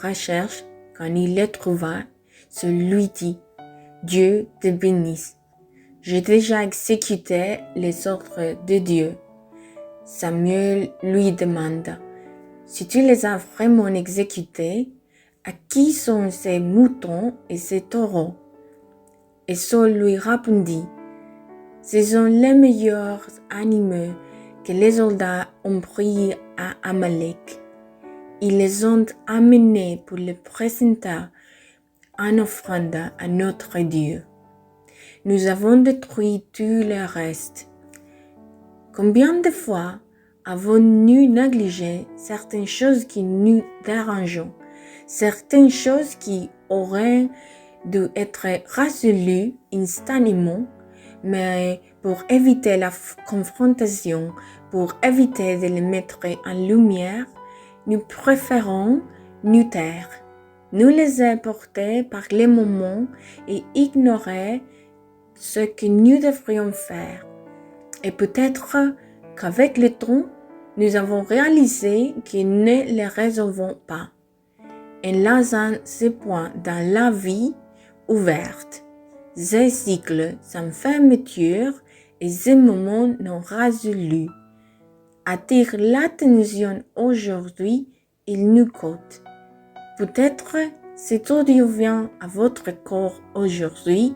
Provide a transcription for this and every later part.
recherche, quand il le trouva, se lui dit, Dieu te bénisse. J'ai déjà exécuté les ordres de Dieu. Samuel lui demanda, si tu les as vraiment exécutés, à qui sont ces moutons et ces taureaux? Et Saul lui répondit, ce sont les meilleurs animaux que les soldats ont pris à Amalek. Ils les ont amenés pour les présenter en offrande à notre Dieu. Nous avons détruit tout le reste. Combien de fois avons-nous négligé certaines choses qui nous dérangent, certaines choses qui auraient dû être résolues instantanément, mais pour éviter la confrontation, pour éviter de les mettre en lumière, nous préférons nous taire, nous les emporter par les moments et ignorer ce que nous devrions faire. Et peut-être qu'avec le temps, nous avons réalisé que nous ne les résolvons pas. Et là, ce point dans la vie ouverte, ces cycles sans fermeture et ces moments non résolus attirent l'attention aujourd'hui, il nous coûte. Peut-être cet audio vient à votre corps aujourd'hui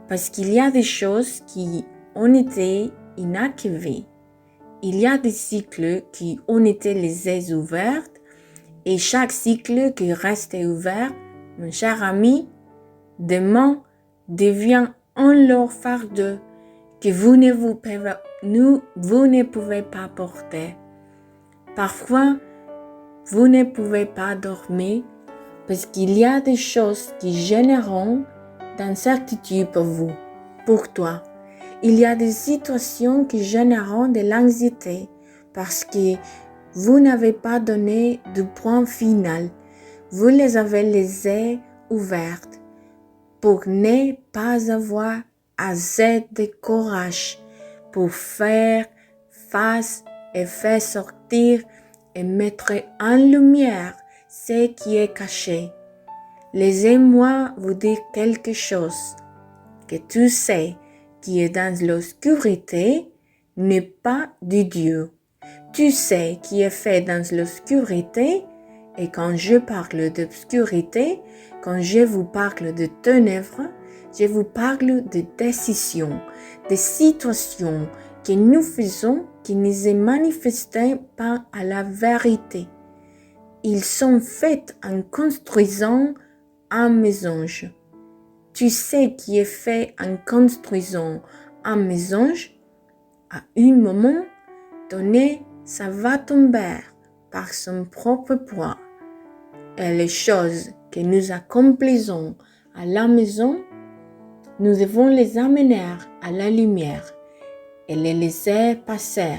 parce qu'il y a des choses qui ont été inachevées. Il y a des cycles qui ont été laissés ouverts et chaque cycle qui reste ouvert, mon cher ami, demain devient un lourd fardeau que vous ne pouvez pas porter. Parfois, vous ne pouvez pas dormir parce qu'il y a des choses qui génèrent d'incertitude pour vous, pour toi. Il y a des situations qui génèrent de l'anxiété parce que vous n'avez pas donné de point final. Vous les avez laissées ouvertes pour ne pas avoir assez de courage pour faire face et faire sortir et mettre en lumière ce qui est caché. Laissez-moi vous dire quelque chose, que tout ce qui est dans l'obscurité n'est pas de Dieu. Tout ce qui est fait dans l'obscurité, et quand je parle d'obscurité, quand je vous parle de ténèbres, je vous parle de décisions, de situations que nous faisons qui ne se manifestent pas à la vérité. Ils sont faits en construisant un mensonge. Tu sais qui est fait en construisant un mensonge, à un moment donné, ça va tomber par son propre poids. Et les choses que nous accomplissons à la maison, nous devons les amener à la lumière et les laisser passer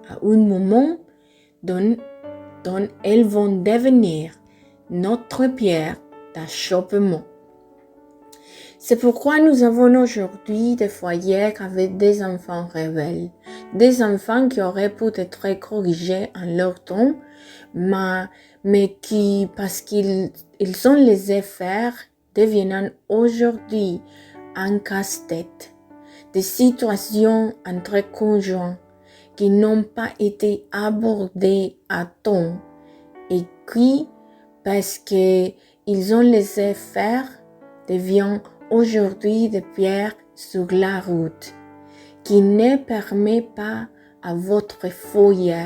à un moment dont elles vont devenir notre pierre d'achoppement. C'est pourquoi nous avons aujourd'hui des foyers avec des enfants rebelles, des enfants qui auraient pu être corrigés en leur temps, mais qui, parce qu'ils ont laissé faire, deviennent aujourd'hui un casse-tête. Des situations entre conjoints qui n'ont pas été abordées à temps et qui, parce qu'ils ont laissé faire, deviennent aujourd'hui des pierres sur la route, qui ne permet pas à votre foyer,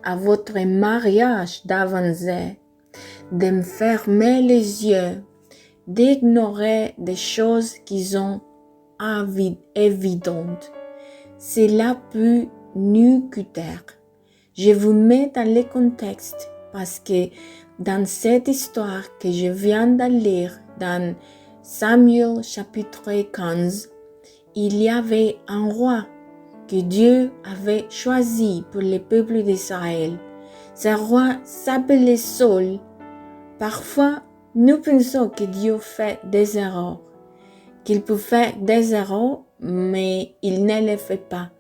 à votre mariage d'avancer, de fermer les yeux, d'ignorer des choses qui sont évidentes. Cela peut nous coûter. Je vous mets dans le contexte parce que dans cette histoire que je viens de lire dans Samuel chapitre 15, il y avait un roi que Dieu avait choisi pour le peuple d'Israël. Ce roi s'appelait Saul. Parfois, nous pensons que Dieu fait des erreurs, qu'il peut faire des erreurs, mais il ne les fait pas.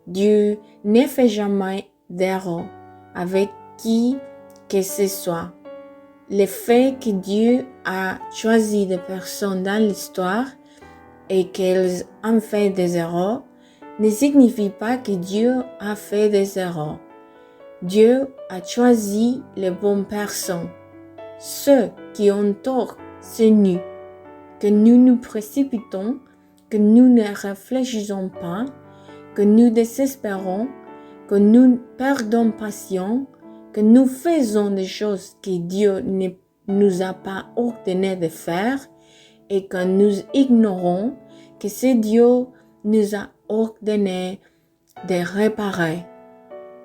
Dieu ne fait jamais d'erreur avec qui que ce soit. le fait que Dieu a choisi des personnes dans l'histoire et qu'elles ont fait des erreurs ne signifie pas que Dieu a fait des erreurs. Dieu a choisi les bonnes personnes. Ceux qui ont tort, c'est nous. Que nous nous précipitons, que nous ne réfléchissons pas, que nous désespérons, que nous perdons patience, que nous faisons des choses que Dieu ne nous a pas ordonné de faire et que nous ignorons que c'est Dieu nous a ordonné de réparer.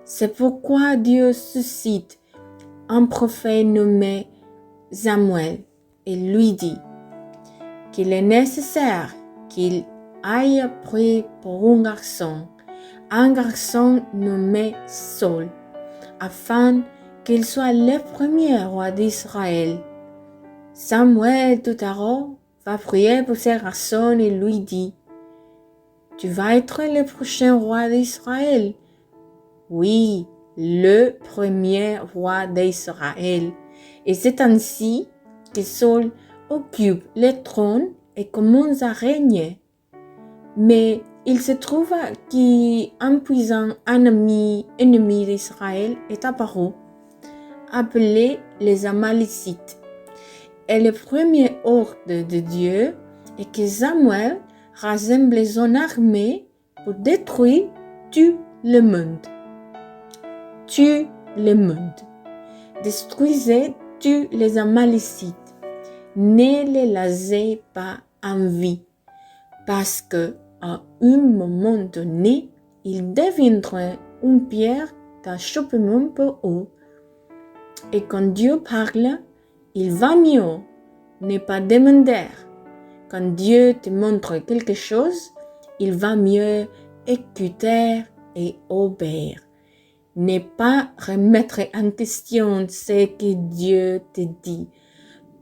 C'est pourquoi Dieu suscite un prophète nommé Samuel et lui dit qu'il est nécessaire qu'il aille prier pour un garçon nommé Saul, afin qu'il soit le premier roi d'Israël. Samuel tout à l'heure va prier pour ce garçon et lui dit, « Tu vas être le prochain roi d'Israël. » Oui, le premier roi d'Israël. Et c'est ainsi que Saul occupe le trône et commence à régner. Mais il se trouve qu'un puissant ennemi d'Israël est apparu, appelé les Amalécites. Et le premier ordre de Dieu est que Samuel rassemble son armée pour détruire tout le monde. Tue le monde. Détruisez tous les Amalécites. Ne les laissez pas en vie, parce que à un moment donné, ils deviendront une pierre d'achoppement pour eux. Et quand Dieu parle, il va mieux ne pas demander. Quand Dieu te montre quelque chose, il va mieux écouter et obéir. Ne pas remettre en question ce que Dieu te dit,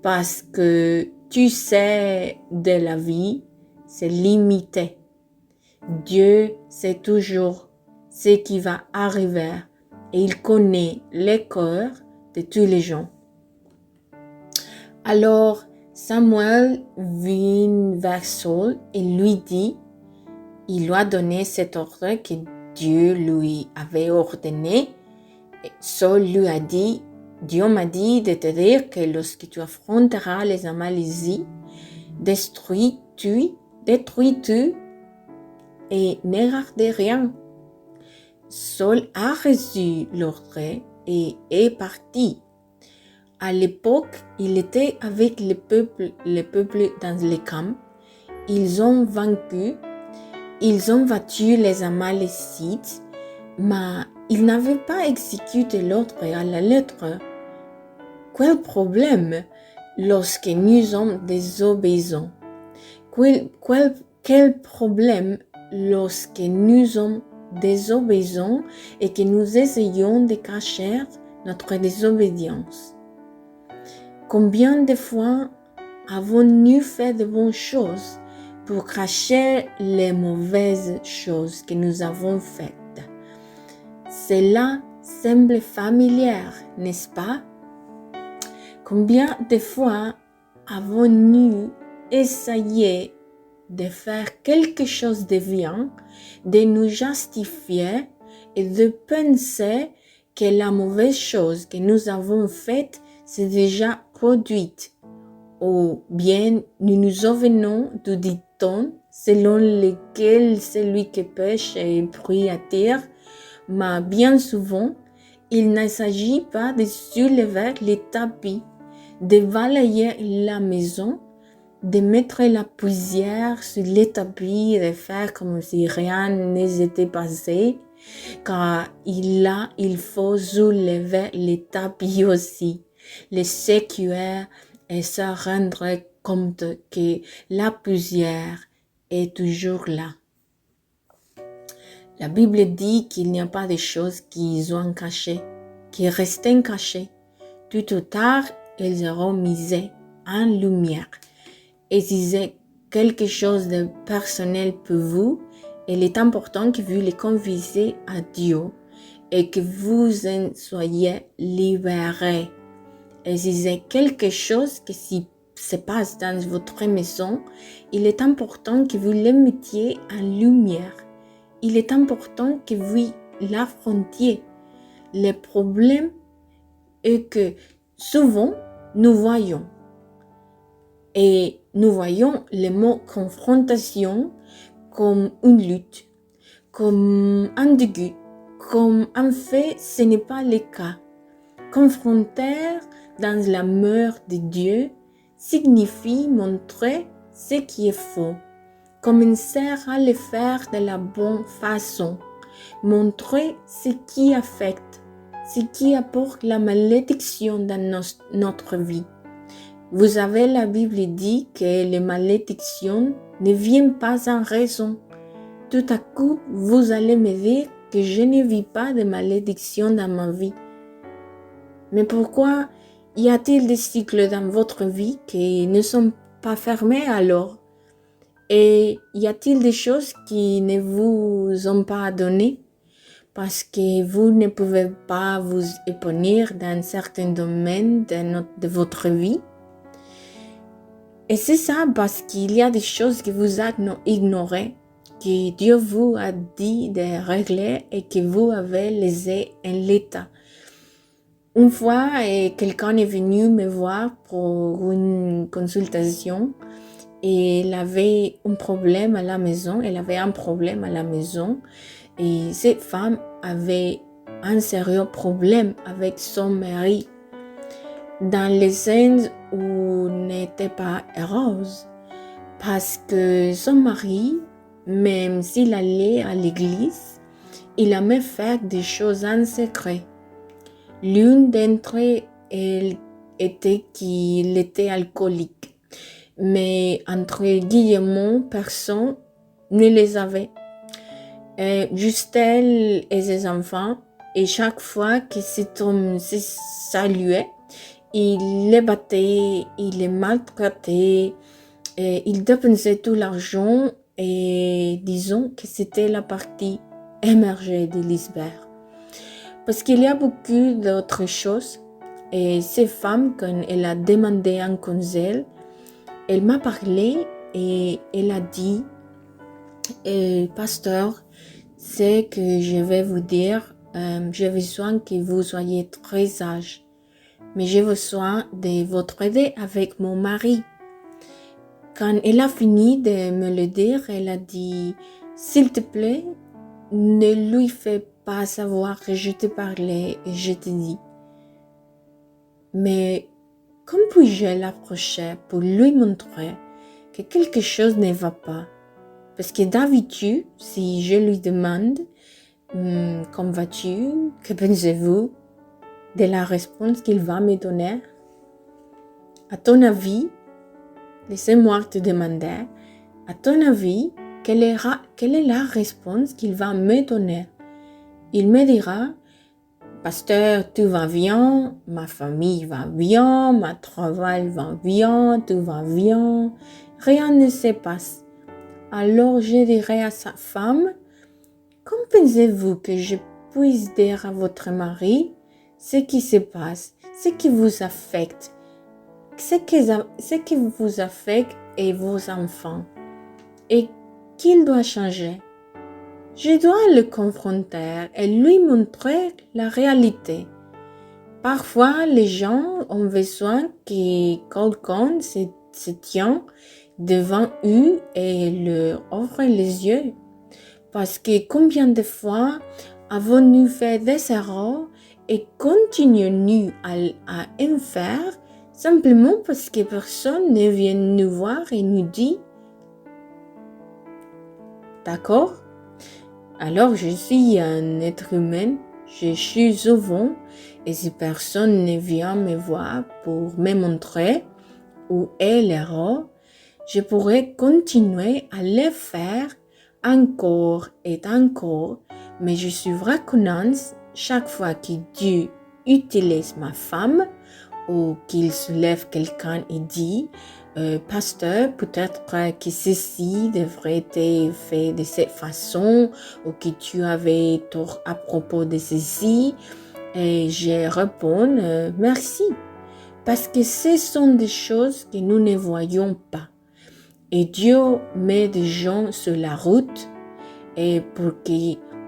parce que tu sais de la vie, c'est limité. Dieu sait toujours ce qui va arriver et il connaît les cœurs de tous les gens. Alors Samuel vint vers Saul et lui dit, il lui a donné cet ordre que Dieu lui avait ordonné. Saul lui a dit, Dieu m'a dit de te dire que lorsque tu affronteras les Amalécites, détruis-tu et ne garde rien. Saul a reçu l'ordre et est parti. À l'époque, il était avec le peuple dans les camps. Ils ont vaincu. Ils ont battu les Amalécites, mais ils n'avaient pas exécuté l'ordre à la lettre. Quel problème lorsque nous sommes désobéissants? Quel problème lorsque nous sommes désobéissants et que nous essayons de cacher notre désobéissance? Combien de fois avons-nous fait de bonnes choses pour cacher les mauvaises choses que nous avons faites? Cela semble familier, n'est-ce pas? Combien de fois avons-nous essayé de faire quelque chose de bien, de nous justifier et de penser que la mauvaise chose que nous avons faite s'est déjà produite? Ou bien nous nous souvenons du dicton selon lequel celui qui pêche est pris à terre, mais bien souvent, il ne s'agit pas de soulever les tapis, de balayer la maison, de mettre la poussière sur les tapis et de faire comme si rien n'était passé, car il faut soulever les tapis aussi, les secouer et se rendre compte que la poussière est toujours là. La Bible dit qu'il n'y a pas de choses qui sont cachées, qui restent cachées. Tout ou tard, elles seront mises en lumière. Et si c'est quelque chose de personnel pour vous, il est important que vous les confiez à Dieu et que vous en soyez libérés. Et si c'est quelque chose qui se passe dans votre maison, il est important que vous le mettiez en lumière. Il est important que vous l'affrontiez. Le problème est que souvent, nous voyons. Et nous voyons le mot confrontation comme une lutte, comme ambigu, comme en fait ce n'est pas le cas. Confronter dans l'amour de Dieu signifie montrer ce qui est faux, commencer à le faire de la bonne façon, montrer ce qui affecte, ce qui apporte la malédiction dans notre vie. Vous savez, la Bible dit que les malédictions ne viennent pas sans raison. Tout à coup, vous allez me dire que je ne vis pas de malédiction dans ma vie. Mais pourquoi y a-t-il des cycles dans votre vie qui ne sont pas fermés alors? Et y a-t-il des choses qui ne vous ont pas donné parce que vous ne pouvez pas vous épanouir dans certains domaines de votre vie? Et c'est ça parce qu'il y a des choses que vous avez ignorées, que Dieu vous a dit de régler et que vous avez laissé en l'état. Une fois, quelqu'un est venu me voir pour une consultation et il avait un problème à la maison. Elle avait un problème à la maison et cette femme avait un sérieux problème avec son mari. Dans les scènes où n'était pas heureuse parce que son mari, même s'il allait à l'église, il aimait faire des choses en secret. L'une d'entre elles était qu'il était alcoolique, mais entre guillemets, personne ne les avait. Juste elle et ses enfants, et chaque fois que cet homme se saluait, il les battait, il les maltraitait, et il dépensait tout l'argent et disons que c'était la partie émergée de l'iceberg. Parce qu'il y a beaucoup d'autres choses et ces femmes, quand elle a demandé un conseil, elle m'a parlé et elle a dit pasteur, c'est que je vais vous dire, j'ai besoin que vous soyez très sage. Mais j'ai besoin de votre aide avec mon mari. Quand elle a fini de me le dire, elle a dit, s'il te plaît, ne lui fais pas savoir que je te parlais et je te dis. Mais comment puis-je l'approcher pour lui montrer que quelque chose ne va pas? Parce que d'habitude, si je lui demande, comment vas-tu? Que pensez-vous? De la réponse qu'il va me donner. À ton avis, laissez-moi te demander, à ton avis, quelle est la réponse qu'il va me donner? Il me dira, pasteur, tout va bien, ma famille va bien, mon travail va bien, tout va bien, rien ne se passe. Alors je dirai à sa femme, comment pensez-vous que je puisse dire à votre mari ce qui se passe, ce qui vous affecte, ce qui vous affecte et vos enfants, et qu'il doit changer? Je dois le confronter et lui montrer la réalité. Parfois, les gens ont besoin que quelqu'un se tienne devant eux et leur ouvre les yeux. Parce que combien de fois avons-nous fait des erreurs et continuons-nous à en faire simplement parce que personne ne vient nous voir et nous dit « D'accord, alors je suis un être humain, je suis souvent et si personne ne vient me voir pour me montrer où est l'erreur, je pourrais continuer à le faire encore et encore, mais je suis reconnaissante chaque fois que Dieu utilise ma femme ou qu'il soulève quelqu'un et dit pasteur, peut-être que ceci devrait être fait de cette façon ou que tu avais tort à propos de ceci. Et je réponds merci. Parce que ce sont des choses que nous ne voyons pas. Et Dieu met des gens sur la route et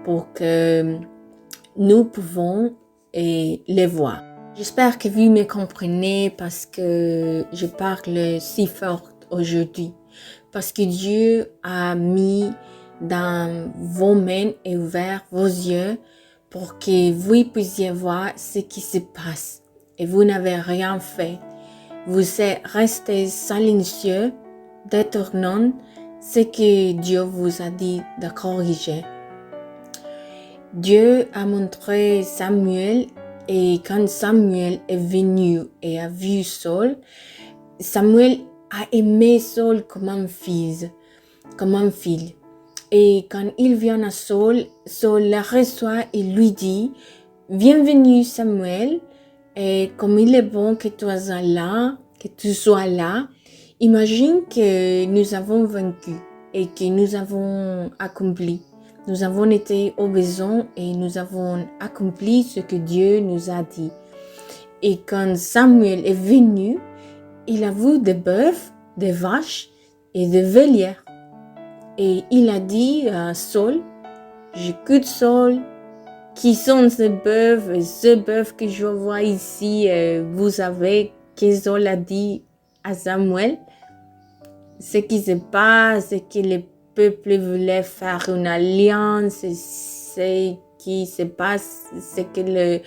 pour que nous pouvons les voir. J'espère que vous me comprenez parce que je parle si fort aujourd'hui. Parce que Dieu a mis dans vos mains et ouvert vos yeux pour que vous puissiez voir ce qui se passe. Et vous n'avez rien fait. Vous êtes resté silencieux, détournant ce que Dieu vous a dit de corriger. Dieu a montré Samuel et quand Samuel est venu et a vu Saul, Samuel a aimé Saul comme un fils, comme un fils. Et quand il vient à Saul, Saul le reçoit et lui dit, bienvenue Samuel, et comme il est bon que tu sois là, imagine que nous avons vaincu et que nous avons accompli. Nous avons été obéissants et nous avons accompli ce que Dieu nous a dit. Et quand Samuel est venu, il a vu des bœufs, des vaches et des vélières. Et il a dit à Saul, j'écoute Saul, qui sont ces bœufs et ce bœuf que je vois ici, vous savez que Saul a dit à Samuel, ce qui se passe, c'est que le peuple voulait faire une alliance, ce qui se passe, c'est que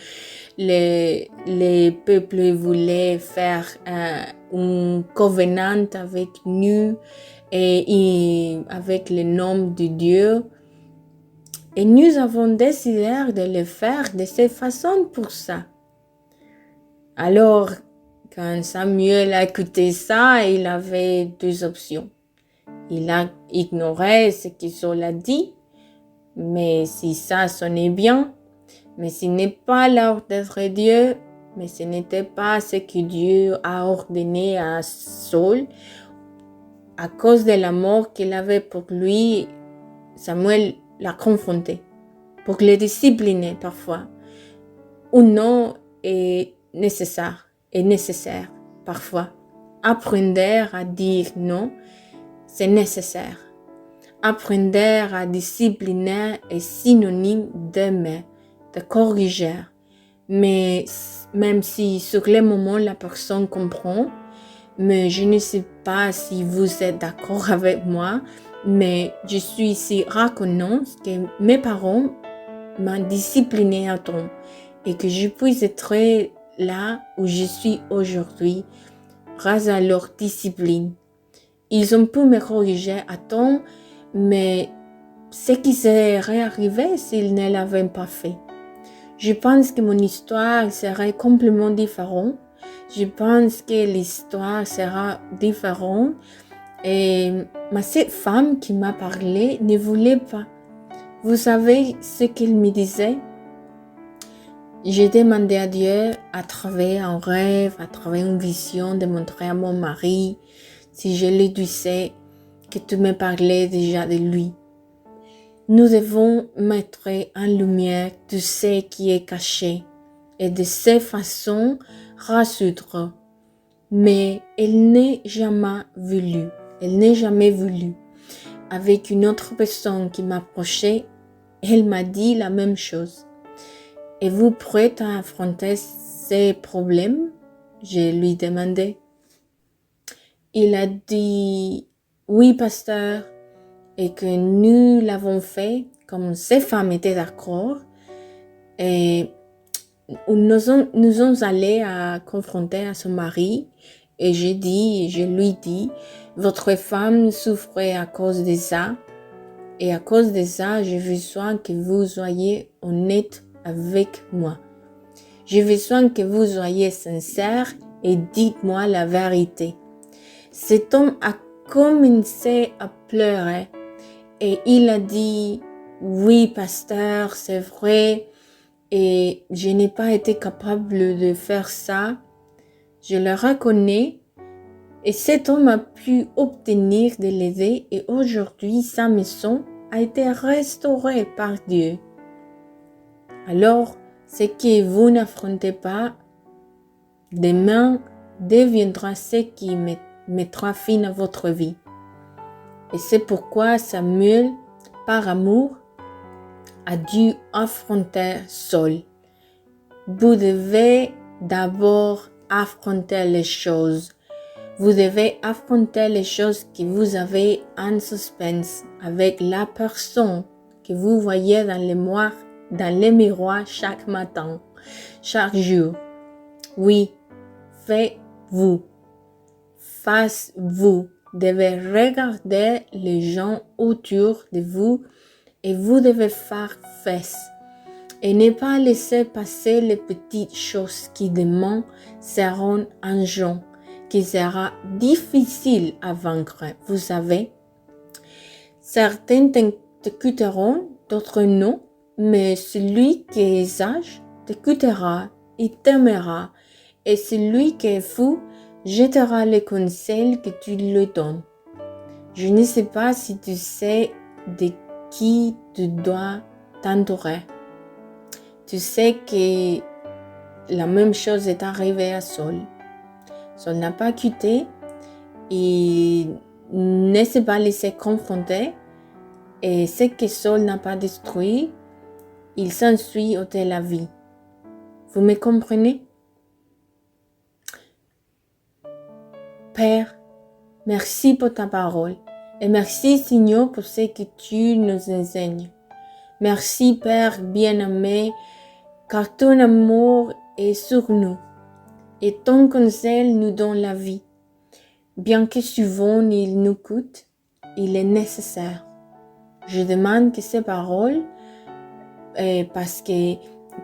le peuple voulait faire un covenant avec nous et avec le nom de Dieu. Et nous avons décidé de le faire de cette façon pour ça. Alors, quand Samuel a écouté ça, il avait deux options. Il a ignoré ce que Saul a dit, mais si ça sonnait bien, mais ce n'est pas l'ordre de Dieu, mais ce n'était pas ce que Dieu a ordonné à Saul, à cause de la mort qu'il avait pour lui, Samuel l'a confronté, pour le discipliner parfois. Ou non est nécessaire parfois. Apprendre à dire non, c'est nécessaire. Apprendre à discipliner est synonyme d'aimer, de corriger. Mais même si sur le moment la personne comprend, mais je ne sais pas si vous êtes d'accord avec moi, mais je suis si reconnaissante que mes parents m'ont discipliné à temps et que je puisse être là où je suis aujourd'hui grâce à leur discipline. Ils ont pu me corriger à temps, mais ce qui serait arrivé s'ils ne l'avaient pas fait. Je pense que mon histoire serait complètement différente. Je pense que l'histoire sera différente. Et cette femme qui m'a parlé ne voulait pas. Vous savez ce qu'il me disait? J'ai demandé à Dieu, à travers un rêve, à travers une vision, de montrer à mon mari, si je lui disais que tu me parlais déjà de lui. Nous devons mettre en lumière tout ce qui est caché et de cette façon résoudre. Mais elle n'est jamais voulu. Avec une autre personne qui m'approchait, elle m'a dit la même chose. Êtes-vous prête à affronter ces problèmes? Je lui demandais. Il a dit, oui, pasteur, et que nous l'avons fait comme ces femmes étaient d'accord. Et nous sommes allés à confronter à son mari et je lui dis, votre femme souffrait à cause de ça. Et à cause de ça, j'ai besoin que vous soyez honnête avec moi. J'ai besoin que vous soyez sincère et dites-moi la vérité. Cet homme a commencé à pleurer et il a dit, oui, pasteur, c'est vrai, et je n'ai pas été capable de faire ça. Je le reconnais. Et cet homme a pu obtenir de l'aider et aujourd'hui, sa maison a été restaurée par Dieu. Alors, ce que vous n'affrontez pas, demain, deviendra ce qui mettra fin à votre vie. Et c'est pourquoi Samuel, par amour, a dû affronter Saul. Vous devez d'abord affronter les choses. Vous devez affronter les choses que vous avez en suspense avec la personne que vous voyez dans les miroirs chaque matin, chaque jour. Oui, faites-vous. Vous devez regarder les gens autour de vous et vous devez faire face. Et ne pas laisser passer les petites choses qui demain seront un jour qui sera difficile à vaincre. Vous savez, certains t'écouteront, d'autres non, mais celui qui est sage t'écoutera, il t'aimera, et celui qui est fou jettera les conseils que tu lui donnes. Je ne sais pas si tu sais de qui tu dois t'entourer. Tu sais que la même chose est arrivée à Saul. Saul n'a pas quitté, il ne s'est pas laissé confronter, et ce que Saul n'a pas détruit, il s'ensuit ôter la vie. Vous me comprenez? Père, merci pour ta parole, et merci Seigneur pour ce que tu nous enseignes. Merci Père bien-aimé, car ton amour est sur nous. Et ton conseil nous donne la vie. Bien que souvent il nous coûte, il est nécessaire. Je demande que ces paroles, parce que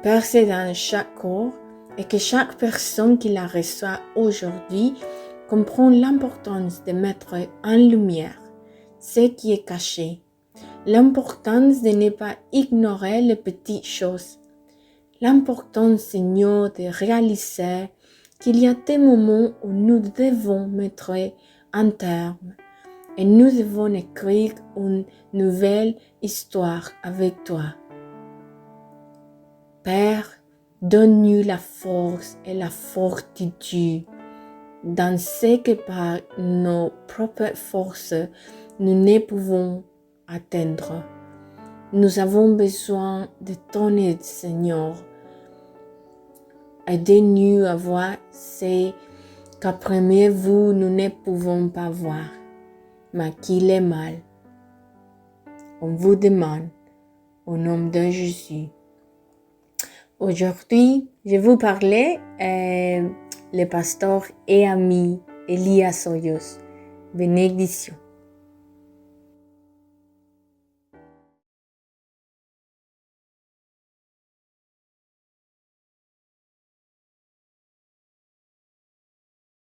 percent dans chaque corps, et que chaque personne qui la reçoit aujourd'hui comprend l'importance de mettre en lumière ce qui est caché, l'importance de ne pas ignorer les petites choses, l'importance, Seigneur, de réaliser qu'il y a des moments où nous devons mettre un terme et nous devons écrire une nouvelle histoire avec toi. Père, donne-nous la force et la fortitude dans ce que par nos propres forces nous ne pouvons atteindre. Nous avons besoin de ton aide, Seigneur. Aidez-nous à voir ce qu'après vous, nous ne pouvons pas voir, mais qu'il est mal. On vous demande, au nom de Jésus. Aujourd'hui, je vous parlais le pasteur et ami Elias Hoyos. Bénédiction.